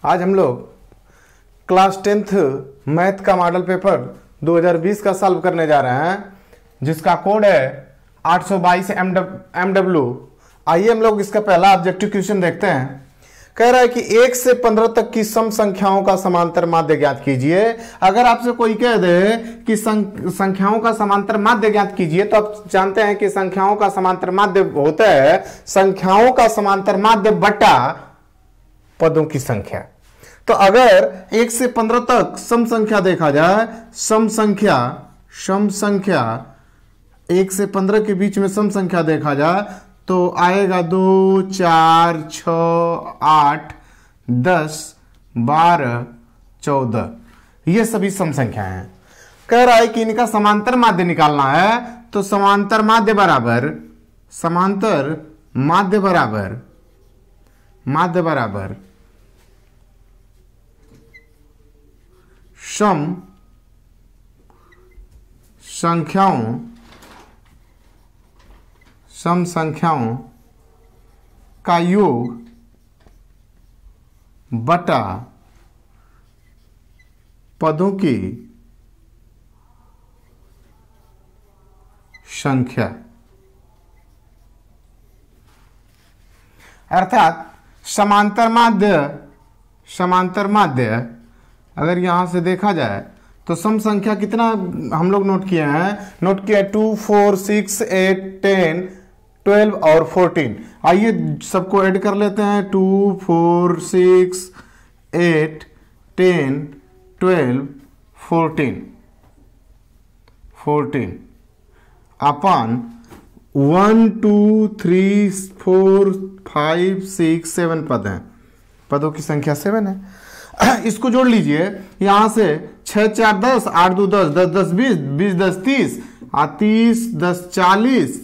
आज हम लोग क्लास 10th मैथ का मॉडल पेपर 2020 का सॉल्व करने जा रहे हैं, जिसका कोड है 822 MW। आइए हम लोग इसका पहला ऑब्जेक्टिव क्वेश्चन देखते हैं। कह रहा है कि 1 से 15 तक की सम संख्याओं का समांतर माध्य ज्ञात कीजिए। अगर आपसे कोई कह दे कि संख्याओं का समांतर माध्य ज्ञात कीजिए, तो आप जानते हैं कि संख्याओं का समांतर माध्य होता है संख्याओं का समांतर माध्य बटा पदों की संख्या। तो अगर 1 से 15 तक सम संख्या देखा जाए, सम संख्या 1 से 15 के बीच में सम संख्या देखा जाए तो आएगा 2, 4, 6, 8, 10, 12, 14। ये सभी सम संख्याएं हैं। कह रहा है कि इनका समांतर माध्य निकालना है, तो समांतर माध्य बराबर सम संख्याओं का योग बटा पदों की संख्या। अर्थात समांतर माध्य अगर यहां से देखा जाए तो सम संख्या कितना हम लोग नोट किए हैं, 2, 4, 6, 8, 10, 12 और 14। आइए सबको ऐड कर लेते हैं। 2, 4, 6, 8, 10, 12, 14 अपन 1, 2, 3, 4, 5, 6, 7 पद हैं। पदों की संख्या 7 है। इसको जोड़ लीजिए। यहां से 6, 4, 10, 8, 2, 10, 10, 10, 20, 20, 10, 30, 30, 10, 40,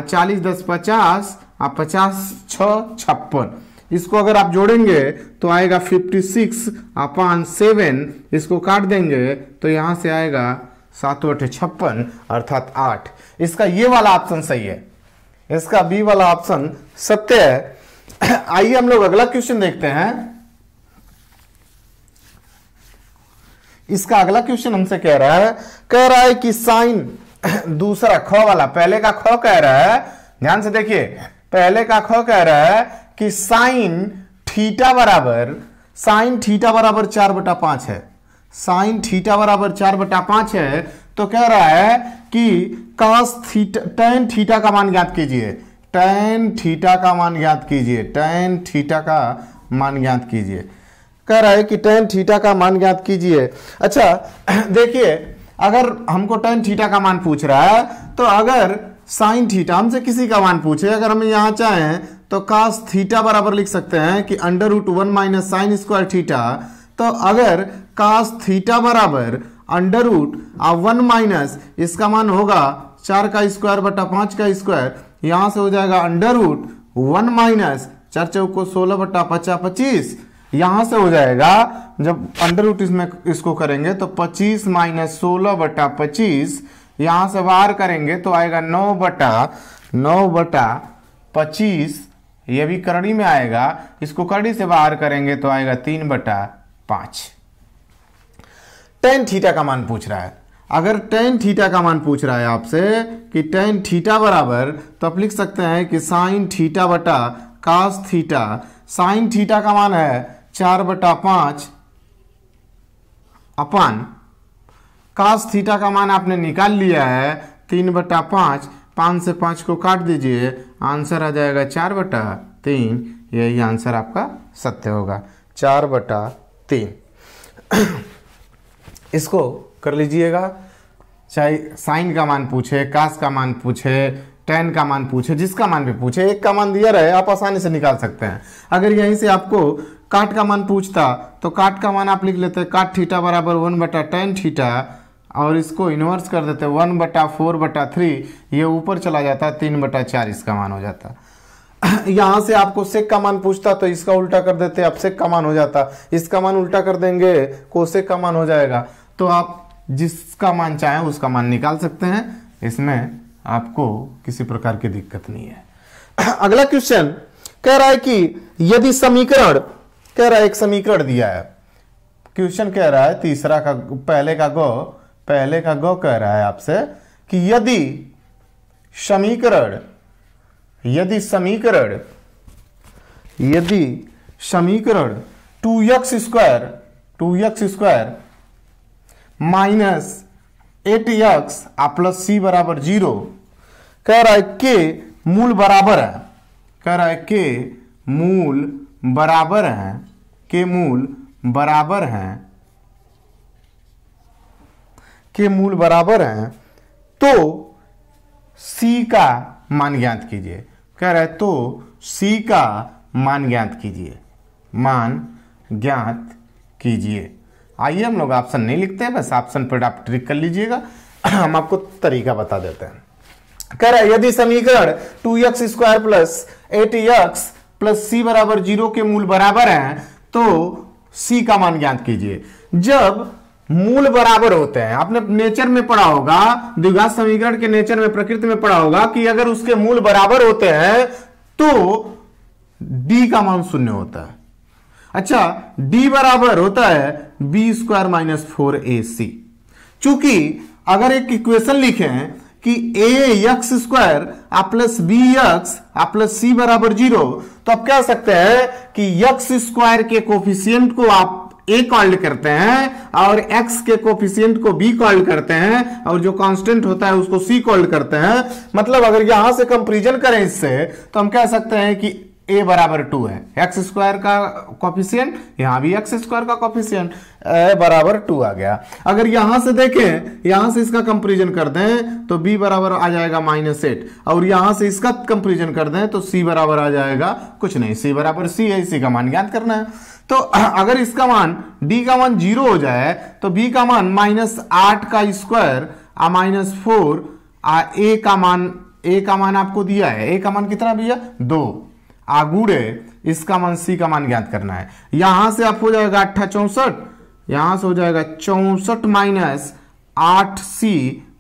40, 10, 50, 50, 6, 56। इसको अगर आप जोड़ेंगे तो आएगा 56/7। इसको काट देंगे तो यहां से आएगा 7 × 8 = 56 अर्थात 8। इसका ये वाला ऑप्शन सही है, इसका बी वाला ऑप्शन सत्य है। आइए हम लोग अगला क्वेश्चन देखते हैं। इसका अगला क्वेश्चन हमसे कह रहा है कि साइन दूसरा ख वाला, पहले का ख कह रहा है, ध्यान से देखिए, पहले का ख कह रहा है कि साइन थीटा बराबर 4/5 है। साइन थीटा बराबर 4/5 है। तो कह रहा है कि cos थीटा, tan थीटा का मान ज्ञात कीजिए। tan थीटा का मान ज्ञात कीजिए। कह रहा है कि tan थीटा का मान ज्ञात कीजिए। अच्छा देखिए, अगर हमको tan थीटा का मान पूछ रहा है, तो अगर sin थीटा हमसे किसी का मान पूछे, अगर हम यहां चाहें तो cos थीटा बराबर लिख सकते हैं कि √1 - sin स्क्वायर थीटा। तो अगर cos थीटा बराबर √1 - इसका मान होगा 4 का स्क्वायर बटा 5 का स्क्वायर, यहां से हो जाएगा √1 - 4 चौको 16 बटा 50 25। यहां से हो जाएगा, जब अंडर इसमें इसको करेंगे तो 25 - 16 बटा 25, यहां से बाहर करेंगे तो आएगा 9 बटा 25। ये भी करड़ी में आएगा, इसको करड़ी से बाहर करेंगे तो आएगा 3/5। tan थीटा का मान पूछ रहा है। अगर tan थीटा का मान पूछ रहा है आपसे कि tan थीटा बराबर, तो आप लिख सकते हैं कि sin थीटा बटा cos थीटा। sin थीटा का मान है 4/5 अपन cos थीटा का मान आपने निकाल लिया है 3/5। 5 से 5 को काट दीजिए, आंसर आ जाएगा 4/3। यही आंसर आपका सत्य होगा, 4/3। इसको कर लीजिएगा, चाहे साइन का मान पूछे, कास का मान पूछे, tan का मान पूछे, जिसका मान भी पूछे, एक का मान दिया रहे आप आसानी से निकाल सकते हैं। अगर यहीं से आपको काट का मान पूछता तो काट का मान आप लिख लेते काट थीटा बराबर 1/tan थीटा, और इसको इन्वर्स कर देते 1/4/3। ये ऊपर चला जाता, 3/4 इसका मान हो जाता। यहां से आपको सेक का मान पूछता तो इसका उल्टा कर देते, अब सेक का मान हो जाता। इसका मान उल्टा कर देंगे, कोसेक का मान हो जाएगा। तो आप जिसका मान चाहें उसका मान निकाल सकते हैं, इसमें आपको किसी प्रकार की दिक्कत नहीं है। अगला क्वेश्चन कह रहा है कि यदि समीकरण कह रहा है एक समीकरण दिया है, क्वेश्चन कह रहा है तीसरा का पहले का गो कह रहा है आपसे कि यदि समीकरण 2x square minus 8x plus c बराबर 0 कह रहा है के मूल बराबर है, कह रहा है के मूल बराबर हैं तो c का मान ज्ञात कीजिए। कह रहा है तो c का मान ज्ञात कीजिए। आइए हम लोग ऑप्शन नहीं लिखते हैं, बस ऑप्शन पर आप ट्रिक कर लीजिएगा। हम आपको तरीका बता देते हैं। कह रहा है यदि समीकरण 2x square plus 8x plus c बराबर 0 के मूल बराबर हैं तो c का मान ज्ञात कीजिए। जब मूल बराबर होते हैं, आपने नेचर में पढ़ा होगा, द्विघात समीकरण के नेचर में, प्रकृति में पढ़ा होगा कि अगर उसके मूल बराबर होते हैं तो d का मान 0 होता है। अच्छा, d बराबर होता है b स्क्वायर माइनस 4ac। चूंकि अगर एक इक्वेशन लिखें कि ax square plus bx plus c बराबर 0 तो आप कह सकते हैं कि x स्क्वायर के कोफिशिएंट को आप a कॉल्ड करते हैं और x के कोफिशिएंट को b कॉल्ड करते हैं और जो कांस्टेंट होता है उसको c कॉल्ड करते हैं। मतलब अगर यहां से कंपैरिजन करें इससे तो हम कह सकते हैं कि a बराबर 2 है, एक्स स्क्वायर का कोफिशिएंट, यहां भी एक्स स्क्वायर का कोफिशिएंट a बराबर 2 आ गया। अगर यहां से देखें, यहां से इसका कंपैरिजन कर दें तो b बराबर आ जाएगा -8 और यहां से इसका कंपैरिजन कर दें तो c बराबर आ जाएगा कुछ नहीं, c बराबर c है, इसी का मान ज्ञात करना है। तो अगर इसका मान d का मान 0 हो जाए तो b का मान -8 का स्क्वायर -4 a का मान आपको दिया है, a का मान कितना भैया 2 आगुड़े इसका मान c का मान ज्ञात करना है। यहां से आप हो जाएगा 8 64, यहां से हो जाएगा 64 माइनस 8c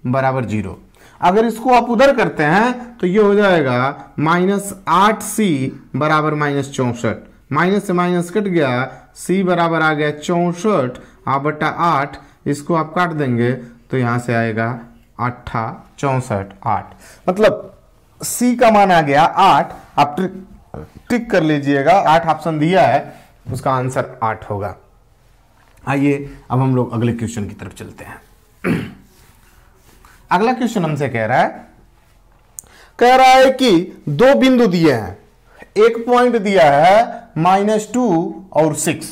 बराबर 0। अगर इसको आप उधर करते हैं तो ये हो जाएगा -8c बराबर -64, माइनस से माइनस कट गया, c बराबर आ गया 64 बटा 8, इसको आप काट देंगे तो यहां से आएगा 8 64 8, मतलब c का मान आ गया 8। आप टिक कर लीजिएगा, 8 ऑप्शन दिया है, उसका आंसर 8 होगा। आइए अब हम लोग अगले क्वेश्चन की तरफ चलते हैं। अगला क्वेश्चन हमसे कह रहा है कि दो बिंदु दिए हैं, एक पॉइंट दिया है -2 और 6।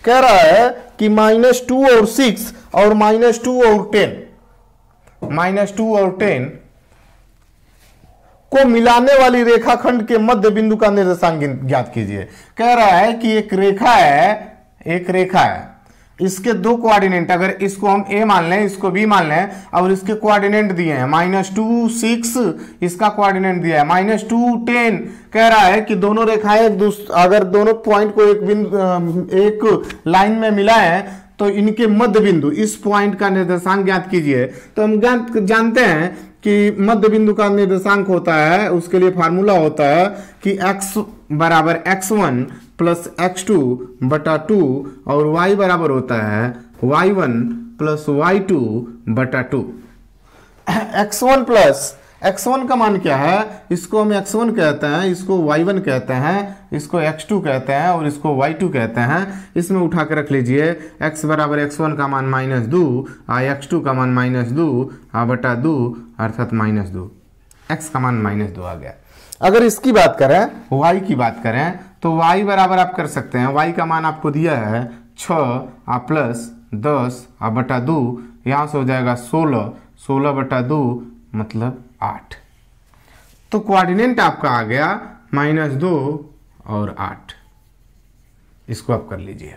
कह रहा है कि -2 और 6 और -2 और 10 को मिलाने वाली रेखाखंड के मध्य बिंदु का निर्देशांक ज्ञात कीजिए। कह रहा है कि एक रेखा है, इसके दो कोऑर्डिनेट, अगर इसको हम a मान लें, इसको b मान लें और इसके कोऑर्डिनेट दिए हैं -2 6, इसका कोऑर्डिनेट दिया है -2 10। कह रहा है कि दोनों रेखाएं अगर दोनों पॉइंट को एक लाइन में मिलाएं तो इनके मध्य बिंदु, इस पॉइंट का निर्देशांक ज्ञात कीजिए। तो हम जानते हैं कि मध्य बिंदु का निर्देशांक होता है, उसके लिए फार्मूला होता है कि x बराबर x1 प्लस x2 बटा 2 और y बराबर होता है y1 प्लस y2 बटा 2। x1 का मान क्या है, इसको हम x1 कहते हैं, इसको y1 कहते हैं, इसको x2 कहते हैं और इसको y2 कहते हैं। इसमें उठा के रख लीजिए, x बराबर x1 का मान -2 x2 का मान -2 बटा 2 अर्थात -2, x का मान -2 आ गया। अगर इसकी बात करें, y की बात करें तो y बराबर आप कर सकते हैं, y का मान आपको दिया है 6 प्लस 10 बटा 2, यहां से हो जाएगा 16 बटा 2 मतलब 8। तो कोऑर्डिनेट आपका आ गया -2 और 8, इसको आप कर लीजिए।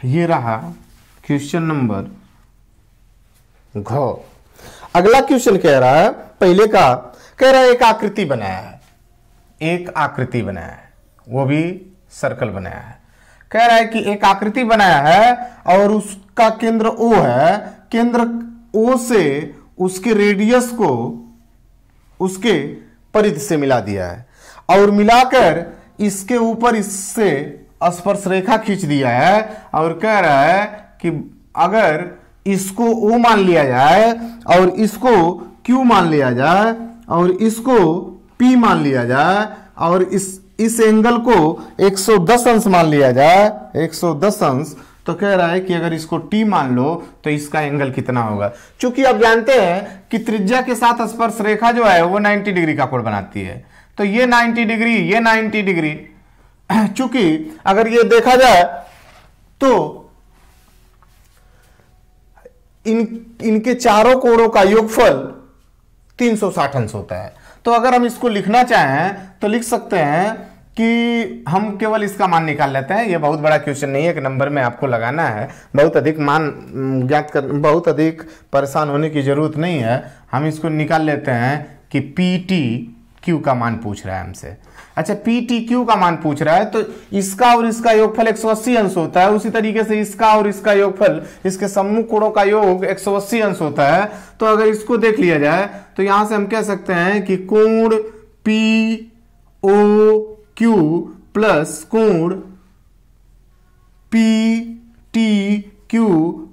ये रहा क्वेश्चन नंबर घ। अगला क्वेश्चन कह रहा है, पहले का कह रहा है एक आकृति बनाया है, वो भी सर्कल बनाया है। कह रहा है कि एक आकृति बनाया है और उसका केंद्र O है, केंद्र O से उसके रेडियस को उसके परिधि से मिला दिया है। और मिलाकर इसके ऊपर इससे स्पर्श रेखा खींच दिया है और कह रहा है कि अगर इसको O मान लिया जाए और इसको Q मान लिया जाए और इसको P मान लिया जाए और इस एंगल को 110 अंश मान लिया जाए, 110 अंश, तो कह रहा है कि अगर इसको T मान लो तो इसका एंगल कितना होगा। चूंकि आप जानते हैं कि त्रिज्या के साथ स्पर्श रेखा जो है वो 90 डिग्री का कोण बनाती है, तो ये 90 डिग्री, ये 90 डिग्री। चूंकि अगर ये देखा जाए तो इनके चारों कोणों का योगफल 360 अंश होता है। तो अगर हम इसको लिखना चाहें तो लिख सकते हैं कि हम केवल इसका मान निकाल लेते हैं। ये बहुत बड़ा क्वेश्चन नहीं है कि नंबर में आपको लगाना है, बहुत अधिक मान ज्ञात कर, बहुत अधिक परेशान होने की जरूरत नहीं है। हम इसको निकाल लेते हैं कि PTQ का मान पूछ रहा है हमसे। अच्छा, PTQ का मान पूछ रहा है तो इसका और इसका योगफल 180 अंश होता है, उसी तरीके से इसका और इसका योगफल, इसके सम्मुख कोणों का योग 180 अंश होता है। तो अगर इसको देख लिया जाए तो यहां से हम कह सकते हैं कि कोण POQ प्लस कोण PTQ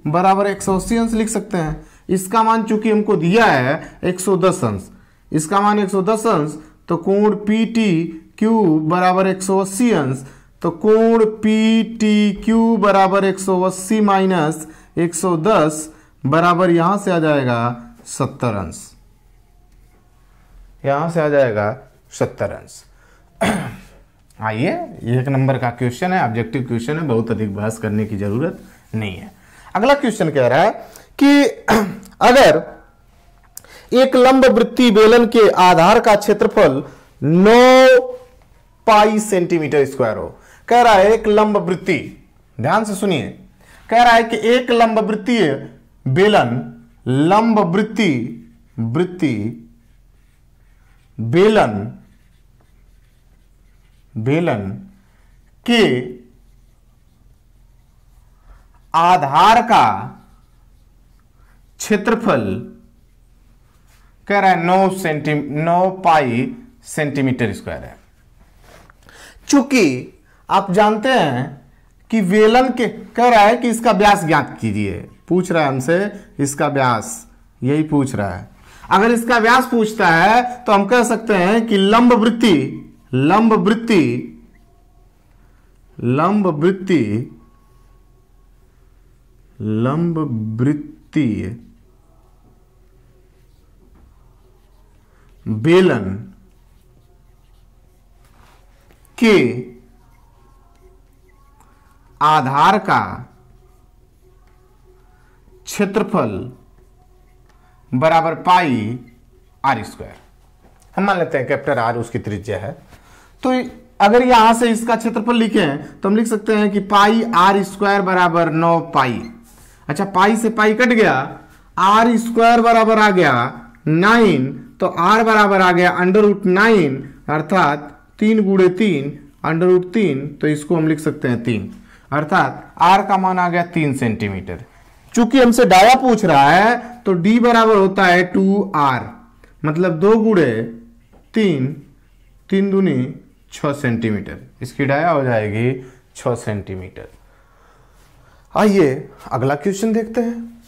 बराबर 180 अंश लिख सकते हैं। इसका मान चूंकि हमको दिया है 110 अंश, इसका मान 110 अंश, तो कोण PTQ बराबर 180 अंश, तो कोण PTQ बराबर 180 माइनस 110 बराबर यहां से आ जाएगा 70 अंश, यहां से आ जाएगा 70 अंश। आइए, ये एक नंबर का क्वेश्चन है, ऑब्जेक्टिव क्वेश्चन है, बहुत अधिक बहस करने की जरूरत नहीं है। अगला क्वेश्चन कह रहा है कि अगर एक लंब वृत्तीय बेलन के आधार का क्षेत्रफल 9 पाई सेंटीमीटर स्क्वायर हो। कह रहा है एक लंब वृत्तीय, ध्यान से सुनिए, कह रहा है कि एक लंब वृत्तीय बेलन, लंब वृत्तीय बेलन के आधार का क्षेत्रफल कह रहा है 9 पाई सेंटीमीटर स्क्वायर है। चूंकि आप जानते हैं कि बेलन के, कह रहा है कि इसका व्यास ज्ञात कीजिए, पूछ रहा है हमसे इसका व्यास, यही पूछ रहा है। अगर इसका व्यास पूछता है तो हम कह सकते हैं कि लंब वृत्तीय बेलन के आधार का क्षेत्रफल बराबर पाई आर स्क्वायर। हम मान लेते हैं कैपिटल आर उसकी त्रिज्या है। तो अगर यहां से इसका क्षेत्रफल लिखें तो हम लिख सकते हैं कि पाई आर स्क्वायर बराबर 9 पाई। अच्छा, पाई से पाई कट गया, आर स्क्वायर बराबर आ गया 9, तो आर बराबर आ गया √9, अर्थात 3 गुणे 3 √3, तो इसको हम लिख सकते हैं 3, अर्थात आर का मान आ गया 3 सेंटीमीटर। चूंकि हमसे डाया पूछ रहा है तो डी बराबर होता है 2r, मतलब 2 गुणे 3, 3 दूनी 6 सेंटीमीटर, इसकी डाया हो जाएगी 6 सेंटीमीटर। आइए अगला क्वेश्चन देखते हैं।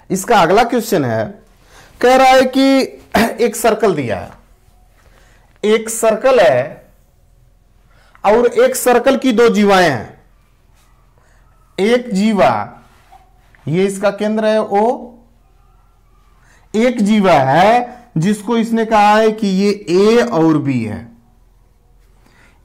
इसका अगला क्वेश्चन है, कह रहा है कि एक सर्कल दिया है, एक सर्कल है और एक सर्कल की 2 जीवाएं हैं। एक जीवा, ये इसका केंद्र है O, एक जीवा है जिसको इसने कहा है कि ये A और B है।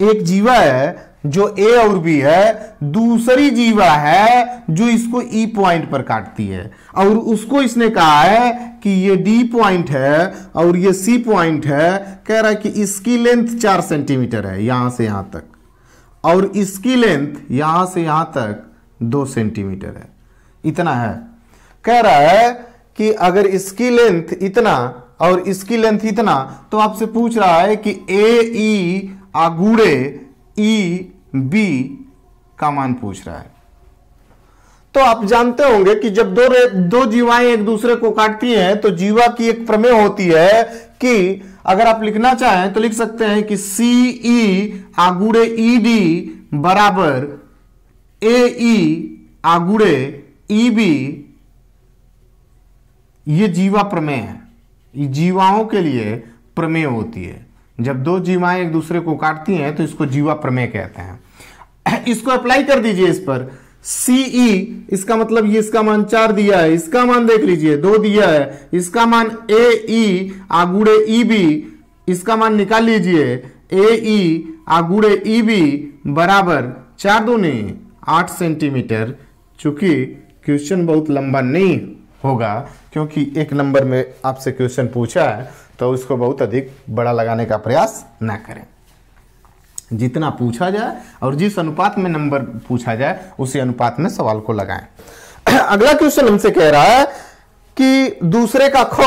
एक जीवा है जो A और B है, दूसरी जीवा है जो इसको E पॉइंट पर काटती है, और उसको इसने कहा है कि ये D पॉइंट है और ये C पॉइंट है। कह रहा है कि इसकी लेंथ 4 सेंटीमीटर है यहां से यहां तक, और इसकी लेंथ यहां से यहां तक 2 सेंटीमीटर है, इतना है। कह रहा है कि अगर इसकी लेंथ इतना और इसकी लेंथ इतना, तो आपसे पूछ रहा है कि AE गुणे EB का मान पूछ रहा है। तो आप जानते होंगे कि जब दो जीवाएं एक दूसरे को काटती हैं तो जीवा की एक प्रमेय होती है कि अगर आप लिखना चाहें तो लिख सकते हैं कि CE आगुड़े ED बराबर AE आगुड़े EB। ये जीवा प्रमेय है, ये जीवाओं के लिए प्रमेय होती है। जब दो जीवाएं एक दूसरे को काटती हैं तो इसको जीवा प्रमेय कहते हैं। इसको अप्लाई कर दीजिए इस पर। CE इसका मतलब ये इसका मान 4 दिया है, इसका मान देख लीजिए 2 दिया है, इसका मान AE आगुड़े EB, इसका मान निकाल लीजिए AE आगुड़े EB बराबर 4 दूनी 8 सेंटीमीटर। चूंकि क्वेश्चन बहुत लंबा नहीं होगा क्योंकि एक नंबर में आपसे क्वेश्चन पूछा है तो उसको बहुत अधिक बड़ा लगाने का प्रयास ना करें। जितना पूछा जाए और जिस अनुपात में नंबर पूछा जाए उसी अनुपात में सवाल को लगाएं। अगला क्वेश्चन हमसे कह रहा है कि दूसरे का ख,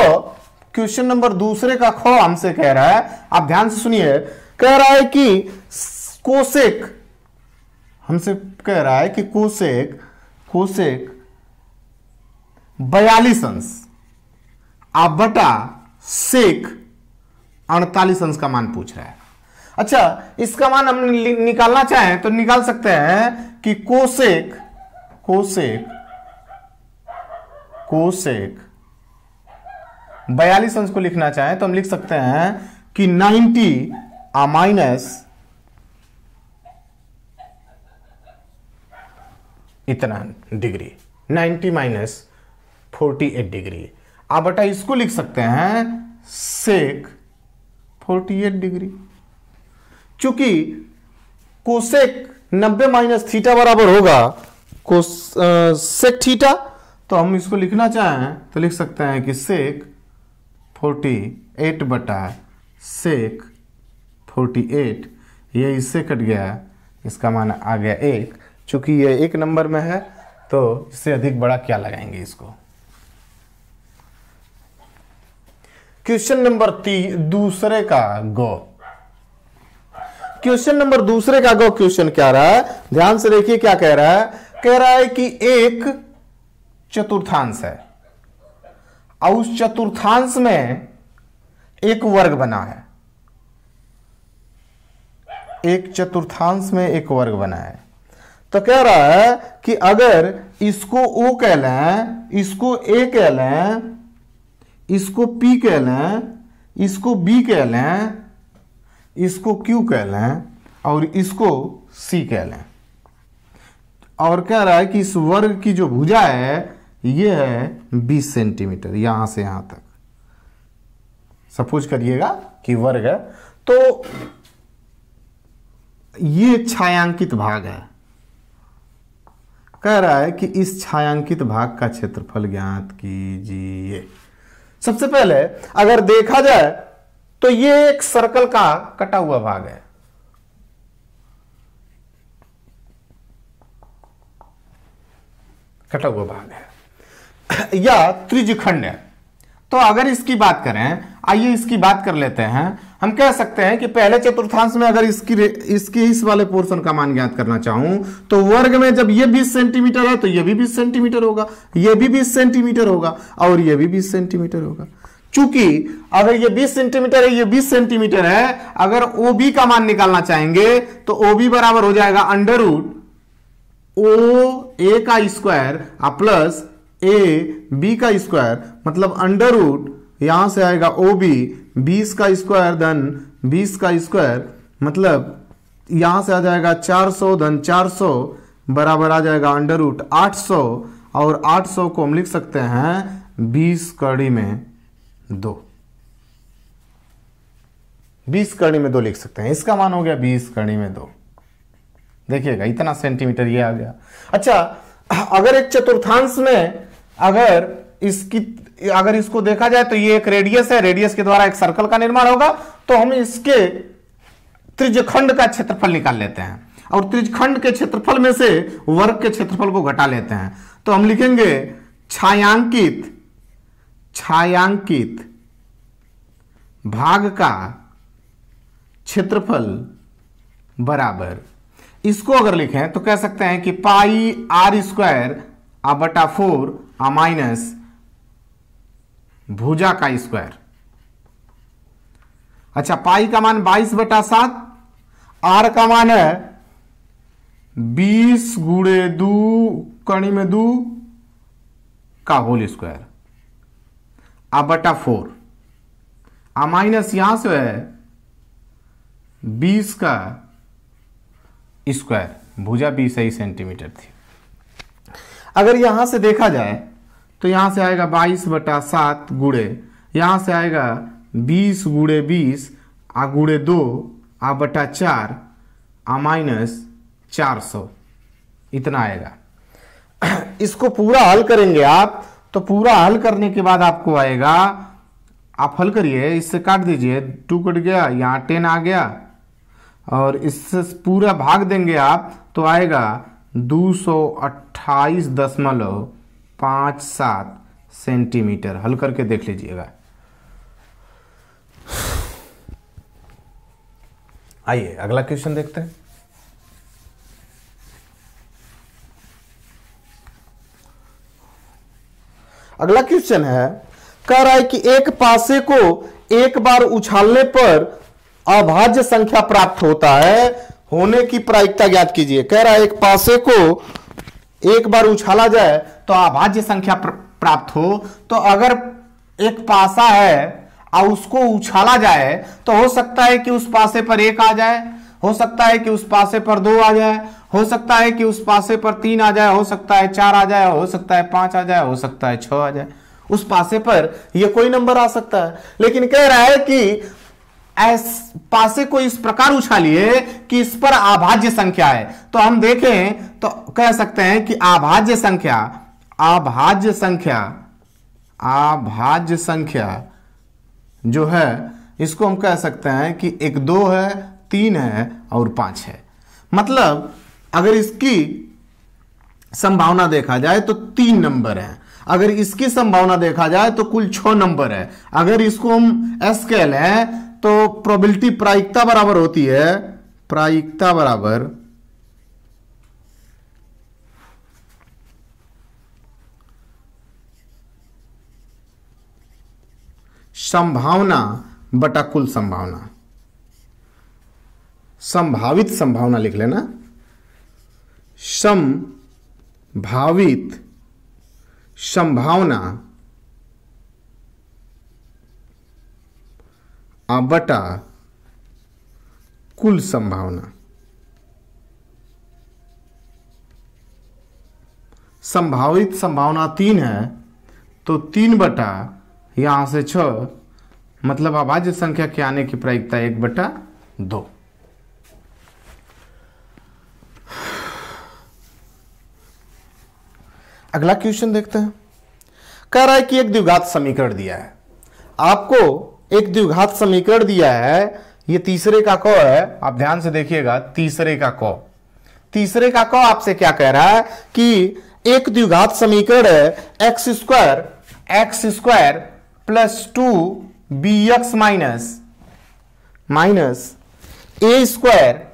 क्वेश्चन नंबर दूसरे का ख हमसे कह रहा है, आप ध्यान से सुनिए। कह रहा है कि कोसेक, हमसे कह रहा है कि कोसेक 42 अंश आप बटा सेक 48 अंश का मान पूछ रहा है। अच्छा, इसका मान हम निकालना चाहें तो निकाल सकते हैं कि कोसेक 42 अंश को लिखना चाहें तो हम लिख सकते हैं कि 90 माइनस इतना डिग्री, 90 माइनस 48 डिग्री। आप बटा इसको लिख सकते हैं सेक 48 डिग्री। चूंकि कोसेक 90 माइनस थीटा बराबर होगा सेक थीटा, तो हम इसको लिखना चाहें तो लिख सकते हैं कि सेक 48 बटा सेक 48। ये इससे कट गया, इसका मान आ गया 1। चूंकि ये एक नंबर में है तो इससे अधिक बड़ा क्या लगाएंगे इसको। क्वेश्चन नंबर दूसरे का गो, क्वेश्चन नंबर दूसरे का गो क्वेश्चन क्या रहा है, ध्यान से देखिए क्या कह रहा है। कह रहा है कि एक चतुर्थांश है और उस चतुर्थांश में एक वर्ग बना है, एक चतुर्थांश में एक वर्ग बना है। तो कह रहा है कि अगर इसको O कह लें, इसको A कह लें, इसको P कह लें, इसको B कह लें, इसको Q कह लें और इसको C कह लें, और कह रहा है कि इस वर्ग की जो भुजा है ये है 20 सेंटीमीटर, यहां से यहां तक। सपोज करिएगा कि वर्ग है, तो ये छायांकित भाग है। कह रहा है कि इस छायांकित भाग का क्षेत्रफल ज्ञात कीजिए। सबसे पहले अगर देखा जाए तो ये एक सर्कल का कटा हुआ भाग है, कटा हुआ भाग है या त्रिज्यखंड है। तो अगर इसकी बात करें, आइए इसकी बात कर लेते हैं। हम कह सकते हैं कि पहले चतुर्थांश में अगर इसके इस वाले पोर्शन का मान ज्ञात करना चाहूं तो वर्ग में जब ये 20 सेंटीमीटर है तो ये भी 20 सेंटीमीटर होगा, ये भी 20 सेंटीमीटर होगा और ये भी 20 सेंटीमीटर होगा। चूंकि अगर ये 20 सेंटीमीटर है, ये 20 सेंटीमीटर है, अगर OB का मान निकालना चाहेंगे तो OB बराबर हो जाएगा अंडर रूट OA का स्क्वायर प्लस AB का स्क्वायर, मतलब अंडर रूट यहां से आएगा OB 20 का स्क्वायर धन 20 का स्क्वायर, मतलब यहां से आ जाएगा 400 धन 400 बराबर आ जाएगा अंडर रूट 800, और 800 को हम लिख सकते हैं 20 कड़ी में 2, 20 कड़ी में 2 लिख सकते हैं। इसका मान हो गया 20 कड़ी में 2। देखिएगा इतना सेंटीमीटर ये आ गया। अच्छा, अगर एक चतुर्थांश में अगर इसको देखा जाए तो ये एक रेडियस है, रेडियस के द्वारा एक सर्कल का निर्माण होगा, तो हम इसके त्रिज्यखंड का क्षेत्रफल निकाल लेते हैं और त्रिज्यखंड के क्षेत्रफल में से वर्ग के क्षेत्रफल को घटा लेते हैं। तो हम लिखेंगे छायांकित भाग का क्षेत्रफल बराबर, इसको अगर लिखें तो कह सकते हैं कि पाई r स्क्वायर आ बटा 4 आ माइनस भुजा का स्क्वायर। अच्छा, पाई का मान 22/7, आर का मान है 20 गुणे 2 कड़ी में 2 का होल स्क्वायर आ बटा 4 आ माइनस यहां से है 20 का स्क्वायर, भुजा 20 ही सेंटीमीटर थी। अगर यहां से देखा जाए तो यहां से आएगा 22/7 गुणे, यहां से आएगा 20 गुणे 20 आ गुणे 2 आ बटा 4 आ माइनस 400, इतना आएगा। इसको पूरा हल करेंगे आप, तो पूरा हल करने के बाद आपको आएगा, आप हल करिए, इससे काट दीजिए, 2 कट गया, यहाँ 10 आ गया, और इससे पूरा भाग देंगे आप तो आएगा 228.57 सेंटीमीटर। हल करके देख लीजिएगा। आइए अगला क्वेश्चन देखते हैं। अगला क्वेश्चन है, कह रहा है कि एक पासे को एक बार उछालने पर अभाज्य संख्या प्राप्त होता है, होने की प्रायिकता ज्ञात कीजिए। कह रहा है एक पासे को एक बार उछाला जाए तो अभाज्य संख्या प्राप्त हो, तो अगर एक पासा है और उसको उछाला जाए तो हो सकता है कि उस पासे पर 1 आ जाए, हो सकता है कि उस पासे पर 2 आ जाए, हो सकता है कि उस पासे पर 3 आ जाए, हो सकता है 4 आ जाए, हो सकता है 5 आ जाए, हो सकता है 6 आ जाए। उस पासे पर ये कोई नंबर आ सकता है, लेकिन कह रहा है कि पासे को इस प्रकार उछालिए कि इस पर अभाज्य संख्या है। तो हम देखें तो कह सकते हैं कि अभाज्य संख्या जो है, इसको हम कह सकते हैं कि 1 2 है, 3 है और 5 है। मतलब अगर इसकी संभावना देखा जाए तो 3 नंबर है, अगर इसकी संभावना देखा जाए तो कुल 6 नंबर है। अगर इसको हम एस कह लें तो प्रोबेबिलिटी प्रायिकता बराबर होती है, प्रायिकता बराबर संभावना बटा कुल संभावना। संभावित संभावना लिख लेना, संभावित संभावना बटा कुल संभावना। संभावित संभावना 3 है तो 3 बटा यहां से 6, मतलब अभाज्य संख्या के आने की प्रायिकता 1/2। अगला क्वेश्चन देखते हैं। कह रहा है कि एक द्विघात समीकरण दिया है, आपको एक द्विघात समीकरण दिया है, ये तीसरे का कौ है, आप ध्यान से देखिएगा, तीसरे का कौ आपसे क्या कह रहा है कि एक द्विघात समीकरण है x square plus 2bx minus a square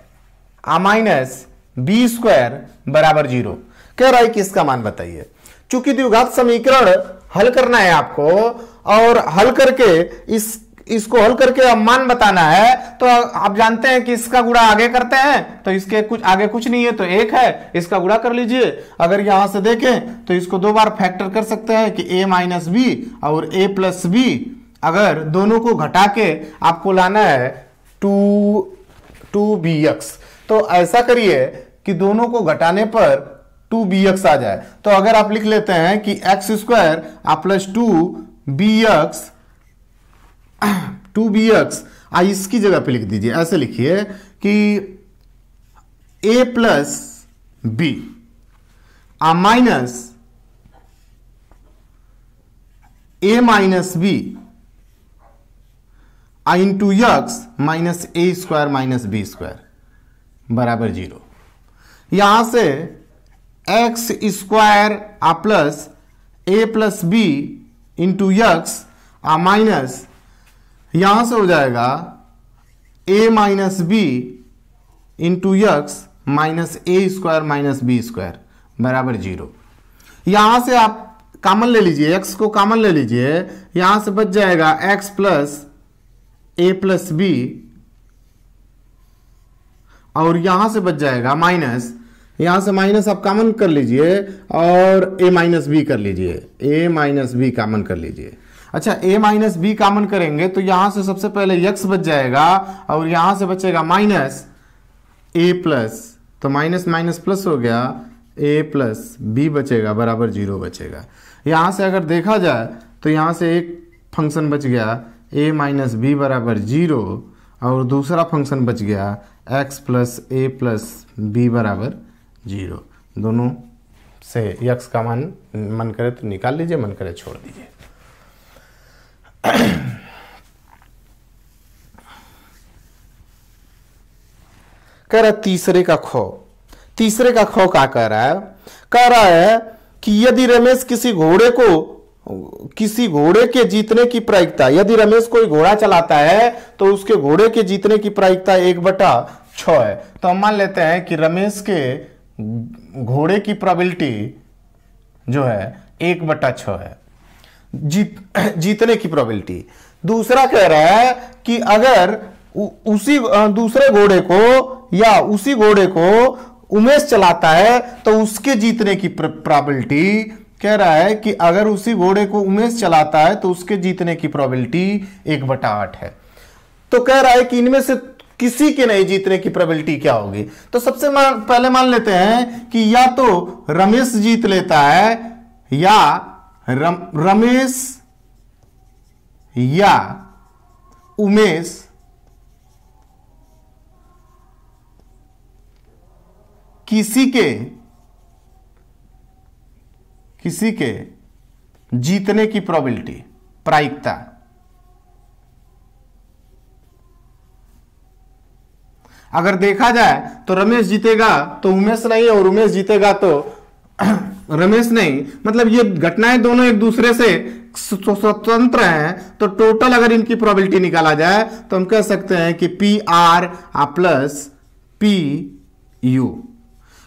minus b square बराबर 0। कह रहा है कि इसका मान बताइए। चूंकि द्विघात समीकरण हल करना है आपको, और हल करके इसको हल करके अब मान बताना है, तो आप जानते हैं कि इसका गुणा आगे करते हैं तो इसके कुछ आगे कुछ नहीं है तो 1 है, इसका गुणा कर लीजिए। अगर यहां से देखें तो इसको 2 बार फैक्टर कर सकते हैं कि a माइनस बी और a प्लस बी। अगर दोनों को घटा के आपको लाना है 2bx, तो ऐसा करिए कि दोनों को घटाने पर 2bx आ जाए। तो अगर आप लिख लेते हैं कि एक्स स्क्वायर प्लस 2bx इसकी जगह पे लिख दीजिए, ऐसे लिखिए कि a plus b minus a minus b into x minus a square minus b square बराबर 0। यहां से x square plus a plus b into x minus यहां से हो जाएगा a minus b into x minus a square minus b square बराबर 0। यहां से आप कॉमन ले लीजिए, x को कॉमन ले लीजिए, यहां से बच जाएगा x plus a plus B, और यहां से बच जाएगा माइनस, यहां से माइनस आप कॉमन कर लीजिए और a माइनस बी कर लीजिए, a माइनस बी कॉमन कर लीजिए। अच्छा, a माइनस बी कॉमन करेंगे तो यहां से सबसे पहले x बच जाएगा और यहां से बचेगा माइनस a प्लस, तो माइनस माइनस प्लस हो गया, a प्लस बी बचेगा बराबर 0 बचेगा। यहां से अगर देखा जाए तो यहां से एक फंक्शन बच गया a माइनस बी बराबर 0 और दूसरा फंक्शन बच गया x plus a plus B बराबर 0। दोनों से x का मान मन करे तो निकाल लीजिए, मन करे छोड़ दीजिए। कह रहा है तीसरे का खो, तीसरे का खो क्या कह रहा है? कह रहा है कि यदि रमेश किसी घोड़े के जीतने की प्रायिकता, यदि रमेश कोई घोड़ा चलाता है तो उसके घोड़े के जीतने की प्रायिकता 1/6 है। तो हम मान लेते हैं कि रमेश के घोड़े की प्रोबेबिलिटी जो है 1/6 है, जीतने की प्रोबेबिलिटी। दूसरा कह रहा है कि अगर उसी दूसरे घोड़े को या उसी घोड़े को उमेश चलाता है तो उसके जीतने की प्रोबेबिलिटी, कह रहा है कि अगर उसी घोड़े को उमेश चलाता है तो उसके जीतने की प्रोबेबिलिटी 1/8 है। तो कह रहा है कि इनमें से किसी के नहीं जीतने की प्रोबेबिलिटी क्या होगी? तो सबसे पहले मान लेते हैं कि या तो रमेश जीत लेता है या रमेश या उमेश किसी के जीतने की प्रोबेबिलिटी, प्रायिकता, अगर देखा जाए तो रमेश जीतेगा तो उमेश नहीं, और उमेश जीतेगा तो रमेश नहीं, मतलब ये घटनाएं दोनों एक दूसरे से स्वतंत्र हैं। तो टोटल अगर इनकी प्रोबेबिलिटी निकाला जाए तो हम कह सकते हैं कि P R plus P U,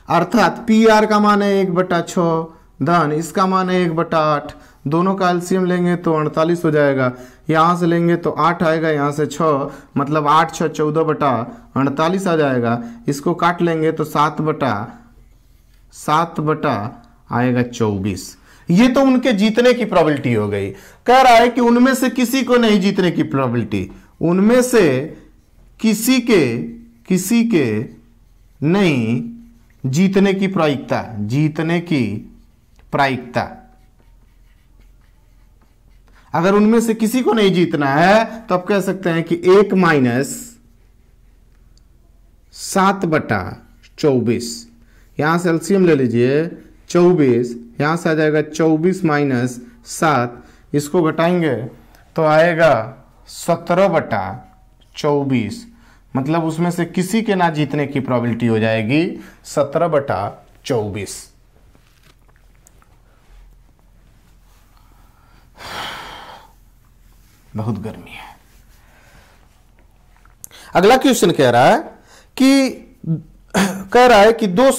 अर्थात पी आर का मान है 1/6 धन इसका मान है 1/8, दोनों का एलसीएम लेंगे तो 48 हो जाएगा। यहां से लेंगे तो 8 आएगा, यहां से 6, मतलब 8 6 14/48 आ जाएगा। इसको काट लेंगे तो 7/7 आएगा 24। ये तो उनके जीतने की प्रोबेबिलिटी हो गई। कह रहा है कि उनमें से किसी को नहीं जीतने की प्रोबेबिलिटी, उनमें से किसी के नहीं जीतने की प्रायिकता, जीतने की प्रायिकता। अगर उनमें से किसी को नहीं जीतना है तो आप कह सकते हैं कि 1 माइनस 7/24, यहां से एलसीएम ले लीजिए 24, यहां से आ जाएगा 24 माइनस 7, इसको घटाएंगे तो आएगा 17/24, मतलब उसमें से किसी के ना जीतने की प्रोबेबिलिटी हो जाएगी 17/24। बहुत गर्मी है। अगला क्वेश्चन कह रहा है कि दो